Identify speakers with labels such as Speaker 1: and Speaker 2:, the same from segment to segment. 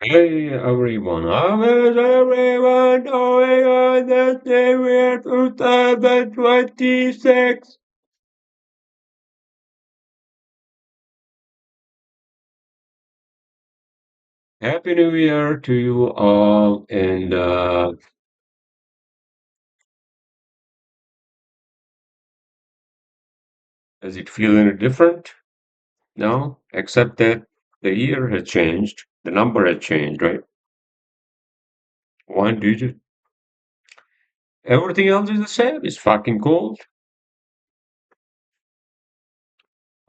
Speaker 1: Hey everyone, how is everyone doing on this new year 2026? Happy New Year to you all, and does it feel any different? No, except that the year has changed, the number has changed, right? One digit. Everything else is the same. It's fucking cold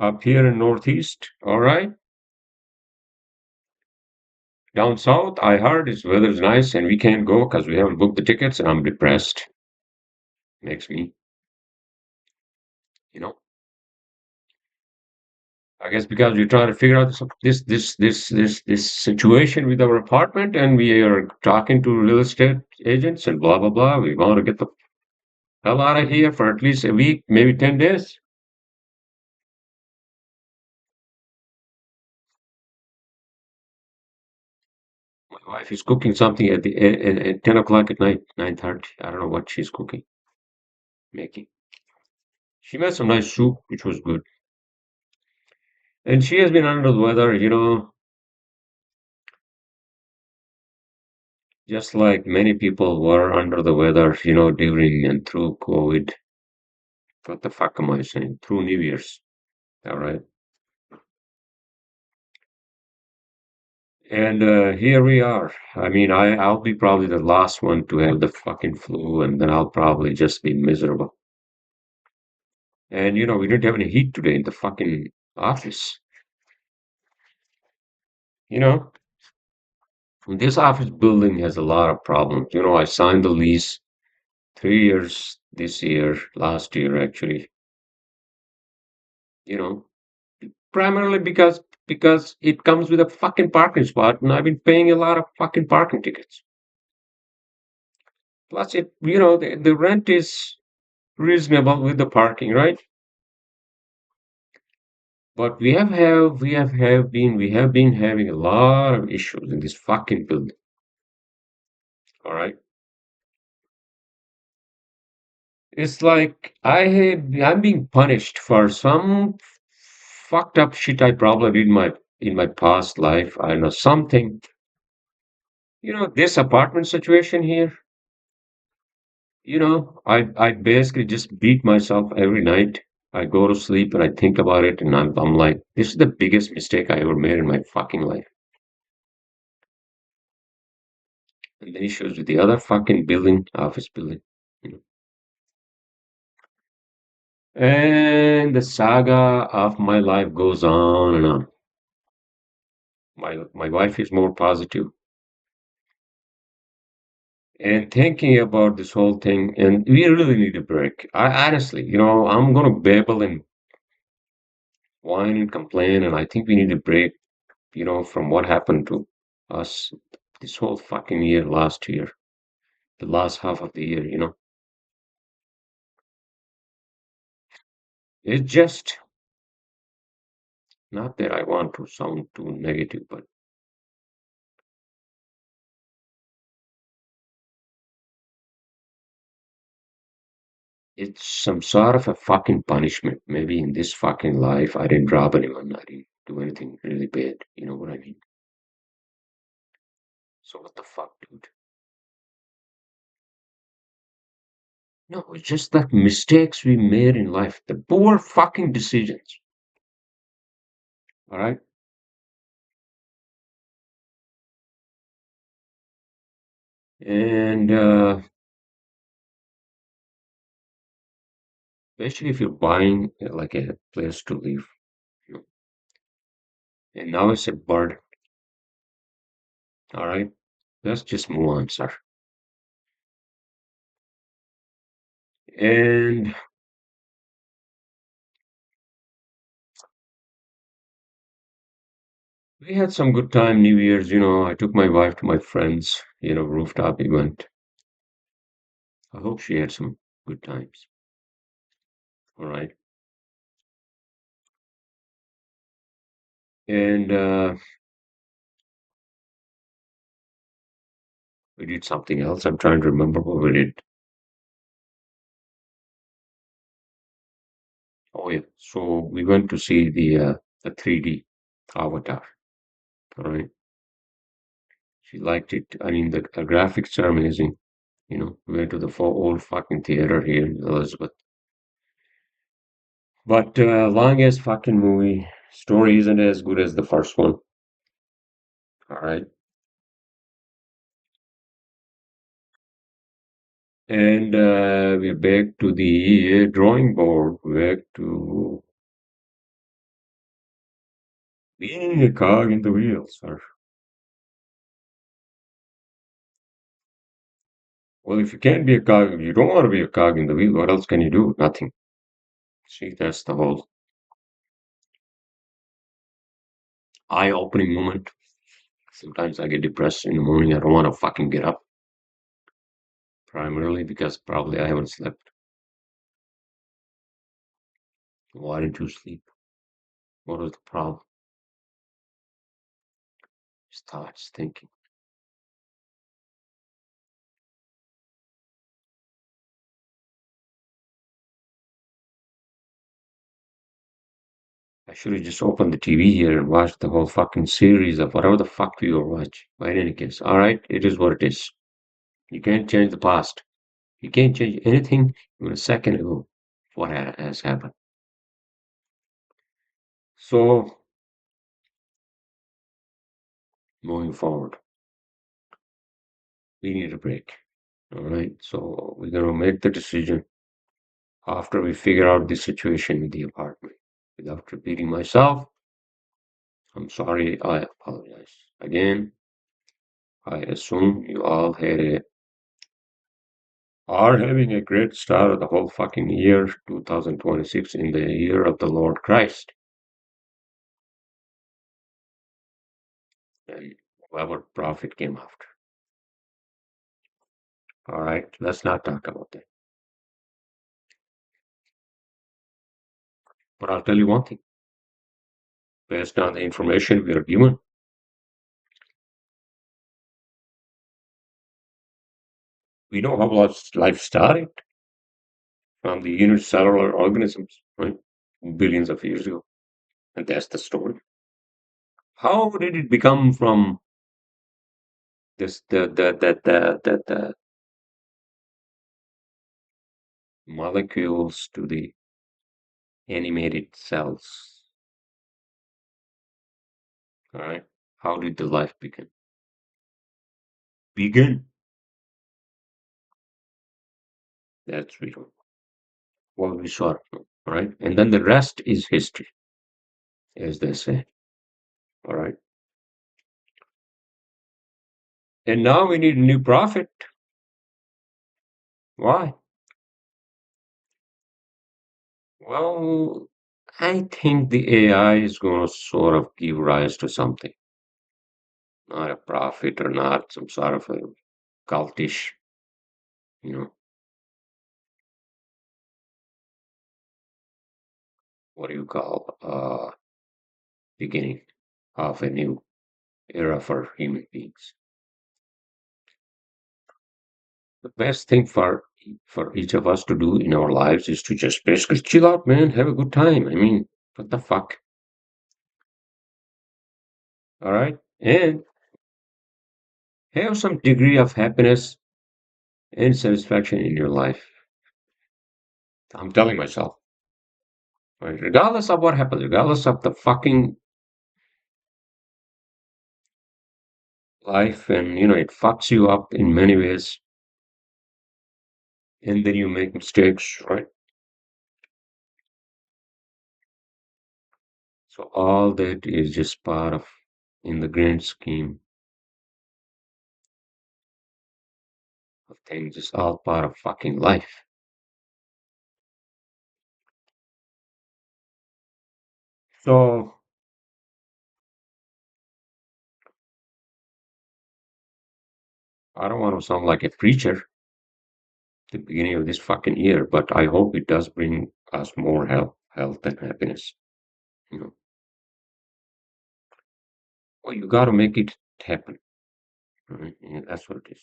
Speaker 1: up here in Northeast, all right? Down south, I heard its weather's nice and we can't go because we haven't booked the tickets and I'm depressed. Makes me, you know. I guess because we're trying to figure out this situation with our apartment, and we are talking to real estate agents and blah blah blah. We want to get the hell out of here for at least a week, maybe 10 days. My wife is cooking something at 10 o'clock at night, 9:30. I don't know what she's cooking, making. She made some nice soup, which was good, and she has been under the weather, just like many people were under the weather, during and through COVID. What the fuck am I saying? Through New Year's. All right. And here we are. I mean, I'll be probably the last one to have the fucking flu, and then I'll probably just be miserable. And we didn't have any heat today in the fucking office. You know, this office building has a lot of problems. I signed the lease 3 years this year, last year actually. You know, primarily because it comes with a fucking parking spot, and I've been paying a lot of fucking parking tickets. Plus, the rent is reasonable with the parking, right? But we have been having a lot of issues in this fucking building. All right. It's like I'm being punished for some fucked up shit I probably did in my past life. I know something. This apartment situation here, I basically just beat myself every night. I go to sleep and I think about it, and I'm like, this is the biggest mistake I ever made in my fucking life. And the issues with the other fucking building, office building. you know. And the saga of my life goes on and on. My wife is more positive and thinking about this whole thing, and we really need a break. I honestly, I'm gonna babble and whine and complain, and I think we need a break, from what happened to us this whole fucking year last year, the last half of the year. It's just not that I want to sound too negative, but it's some sort of a fucking punishment. Maybe in this fucking life, I didn't rob anyone. I didn't do anything really bad. You know what I mean? So what the fuck, dude? No, it's just that mistakes we made in life, the poor fucking decisions. All right? And especially if you're buying like a place to live, you know, and now it's a burden. All right? Let's just move on, sir. And we had some good time New Year's. I took my wife to my friends, rooftop event. I hope she had some good times. All right. And We did something else. I'm trying to remember what we did. Oh yeah. So we went to see the 3D Avatar. All right. She liked it. I mean, the graphics are amazing. We went to the old fucking theater here in Elizabeth. But longest fucking movie. Story isn't as good as the first one. All right. And we're back to the drawing board. Back to being a cog in the wheel, sir. Well, if you can't be a cog, if you don't want to be a cog in the wheel, what else can you do? Nothing. See, that's the whole eye-opening moment. Sometimes I get depressed in the morning. I don't want to fucking get up, primarily because probably I haven't slept. Why didn't you sleep? What was the problem? Just thoughts, thinking. I should have just opened the TV here and watched the whole fucking series of whatever the fuck we were watching. But in any case, all right, it is what it is. You can't change the past. You can't change anything even a second ago. What has happened? So, moving forward, we need a break. All right. So, we're going to make the decision after we figure out the situation with the apartment. Without repeating myself, I'm sorry. I apologize. Again, I assume you all are having a great start of the whole fucking year, 2026, in the year of the Lord Christ. And whoever prophet came after. All right. Let's not talk about that. But I'll tell you one thing. Based on the information we are given, we know how life started from the unicellular organisms, right? Billions of years ago. And that's the story. How did it become from this the molecules to the animated cells? All right. How did the life begin? Begin. That's real. What we saw. All right. And then the rest is history, as they say. All right. And now we need a new prophet. Why? Well, I think the AI is going to sort of give rise to something, not a prophet or not some sort of a cultish, you know, what do you call, beginning of a new era for human beings. The best thing for each of us to do in our lives is to just basically chill out, man, have a good time. I mean, what the fuck? All right, and have some degree of happiness and satisfaction in your life. I'm telling myself. Right? Regardless of what happens, regardless of the fucking life, and it fucks you up in many ways, and then you make mistakes, right? So all that is just part of, in the grand scheme of things, it's all part of fucking life. So I don't want to sound like a preacher at the beginning of this fucking year, but I hope it does bring us more health and happiness. You know, well, you got to make it happen. Right? Yeah, that's what it is.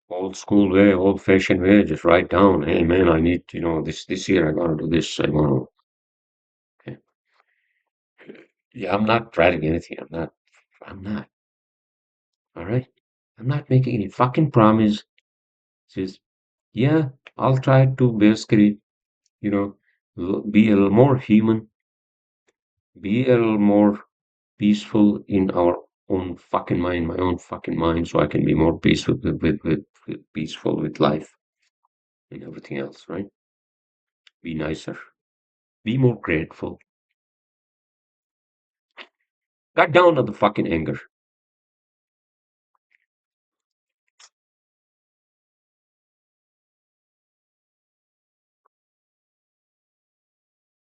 Speaker 1: Old school way, old fashioned way, just write down, hey man, I need, this year I gotta do this. I wanna okay. Yeah, I'm not writing anything. I'm not, all right? I'm not making any fucking promise. Just yeah, I'll try to basically, you know, be a little more human, be a little more peaceful in our own fucking mind, my own fucking mind, so I can be more peaceful with peaceful with life and everything else, right? Be nicer, be more grateful, cut down on the fucking anger,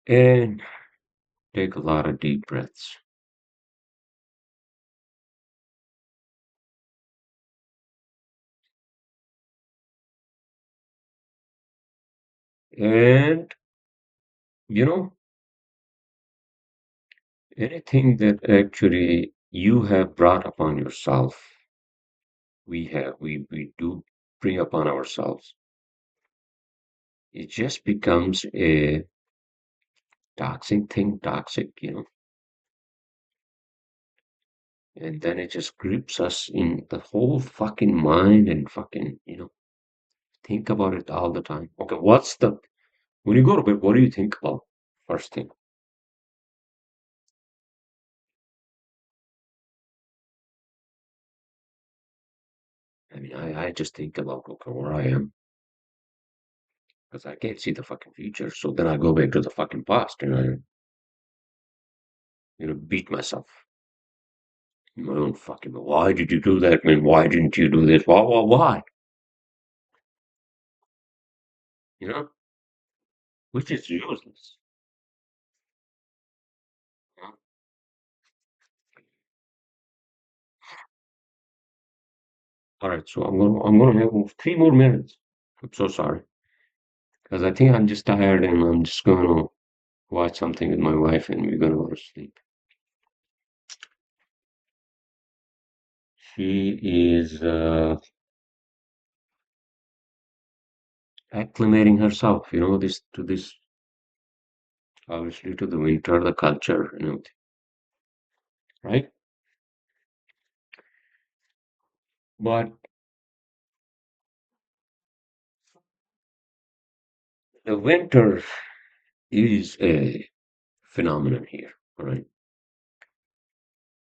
Speaker 1: and take a lot of deep breaths. And you know, anything that actually you have brought upon yourself, we do bring upon ourselves. It just becomes a toxic, and then it just grips us in the whole fucking mind and fucking, think about it all the time. Okay, when you go to bed, what do you think about first thing? I mean, I just think about, okay, where I am, because I can't see the fucking future. So then I go back to the fucking past and beat myself in my own fucking, why did you do that, man? Why didn't you do this? Why? You know, which is useless. you know? All right, so I'm gonna have 3 more minutes. I'm so sorry. Because I think I'm just tired and I'm just going to watch something with my wife and we're going to go to sleep. She is acclimating herself, this to this, obviously to the winter, the culture, and everything, right? But the winter is a phenomenon here, all right?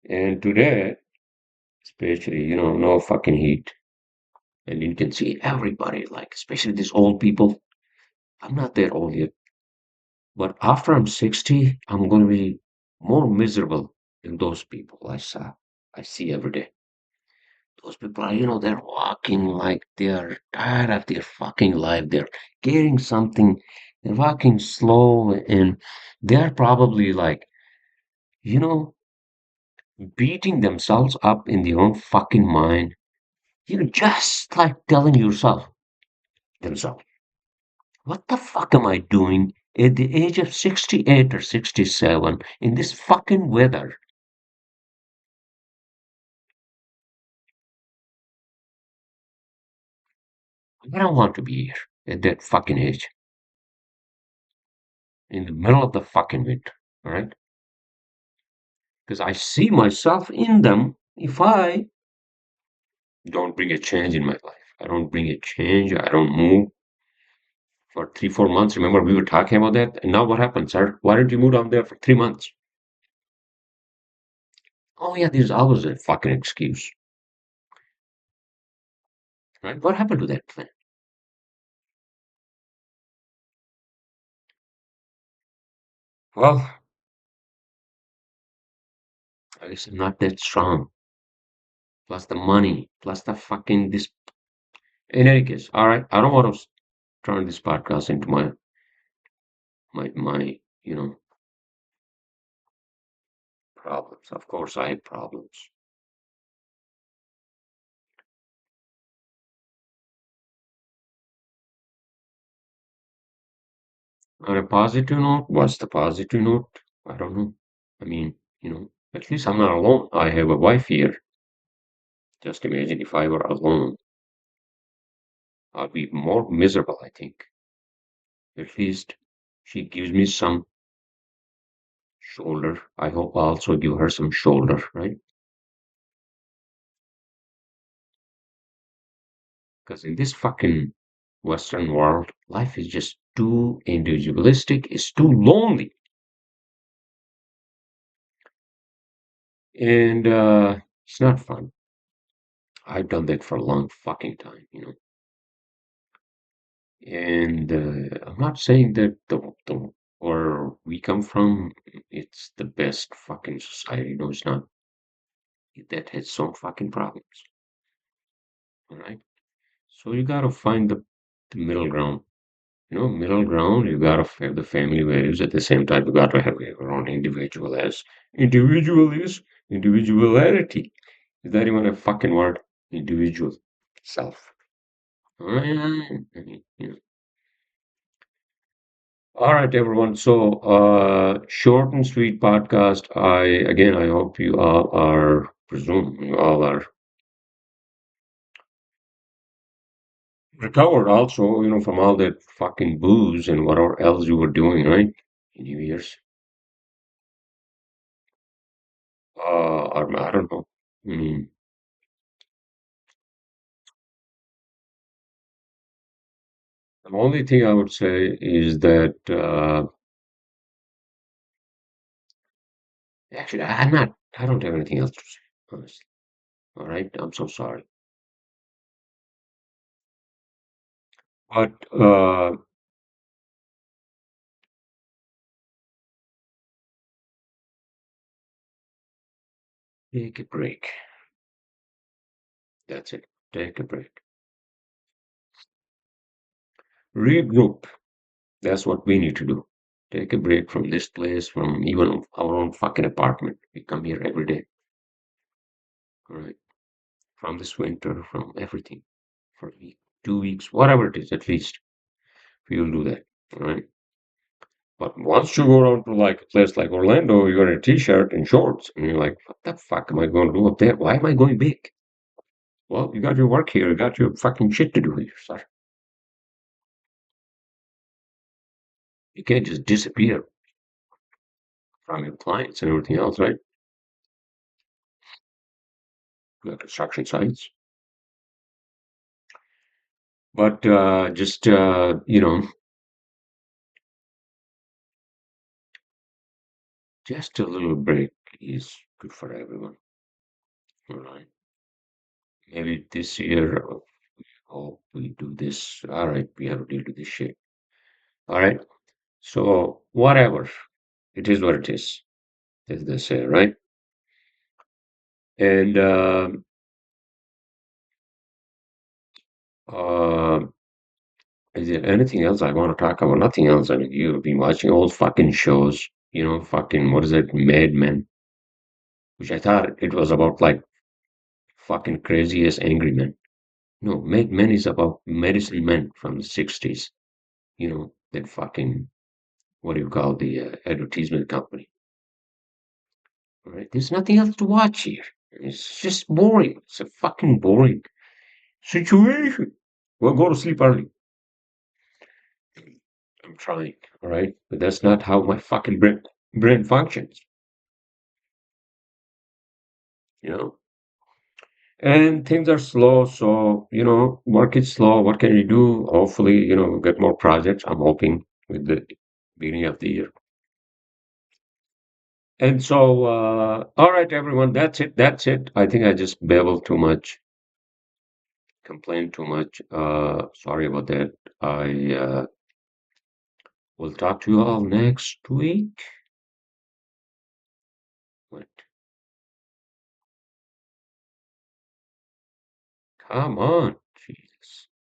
Speaker 1: And today, especially, no fucking heat. And you can see everybody, like, especially these old people. I'm not that old yet. But after I'm 60, I'm going to be more miserable than those people I see every day. Those people are, they're walking like they're tired of their fucking life. They're carrying something. They're walking slow and they're probably like, you know, beating themselves up in their own fucking mind. Just like telling themselves, what the fuck am I doing at the age of 68 or 67 in this fucking weather? I don't want to be here at that fucking age, in the middle of the fucking winter, all right? Because I see myself in them if I don't bring a change in my life. I don't bring a change. I don't move for 3, 4 months. Remember, we were talking about that. And now what happens, sir? Why don't you move down there for 3 months? Oh, yeah, there's always a fucking excuse, right? What happened to that plan? Well, I guess I'm not that strong. Plus the money, plus the fucking this. In any case, all right. I don't want to turn this podcast into my problems. Of course, I have problems. On a positive note, what's the positive note? I don't know. I mean, at least I'm not alone. I have a wife here. Just imagine if I were alone. I'll be more miserable, I think. At least she gives me some shoulder. I hope I also give her some shoulder, right? Because in this fucking Western world, life is just too individualistic. It's too lonely. And it's not fun. I've done that for a long fucking time, you know. And I'm not saying that the where we come from, it's the best fucking society. No, it's not. That has some fucking problems. All right. So you gotta find the middle ground. You know, middle ground. You gotta have the family values at the same time. You gotta have your own individuality. Is that even a fucking word? Individual self. All right. I mean, you know. All right, everyone. So, short and sweet podcast. I hope you all are, presume you all are recovered also, you know, from all that fucking booze and whatever else you were doing, right? In New Year's. Or I don't know. I mean, the only thing I would say is that, actually, I don't have anything else to say, honestly. All right. I'm so sorry. But, take a break. That's it. Take a break. Regroup. That's what we need to do. Take a break from this place, from even our own fucking apartment. We come here every day, all right? From this winter, from everything, for a week, 2 weeks, whatever it is, at least we will do that, all right? But once you go down to like a place like Orlando, you're in a t-shirt and shorts, and you're like, what the fuck am I going to do up there? Why am I going big? Well, you got your work here, you got your fucking shit to do here, sir. You can't just disappear from your clients and everything else, right? You got construction sites. But just just a little break is good for everyone. All right. Maybe this year, oh, we do this. All right, we have to deal with this shit. All right. So whatever, it is what it is, as they say, right? And uh, is there anything else I want to talk about? Nothing else. I mean, you've been watching old fucking shows, you know, fucking what is it, Mad Men, which I thought it was about like fucking crazy as angry men. No, Mad Men is about medicine men from the 60s. You know, that fucking, what do you call the advertisement company, right? There's nothing else to watch here. It's just boring. It's a fucking boring situation. Well, go to sleep early. I'm trying, all right? But that's not how my fucking brain functions, you know? And things are slow, so, you know, work is slow. What can you do? Hopefully, you know, get more projects. I'm hoping with the beginning of the year. And so, all right, everyone, that's it. That's it. I think I just babbled too much, complained too much. Sorry about that. I will talk to you all next week. What? Come on.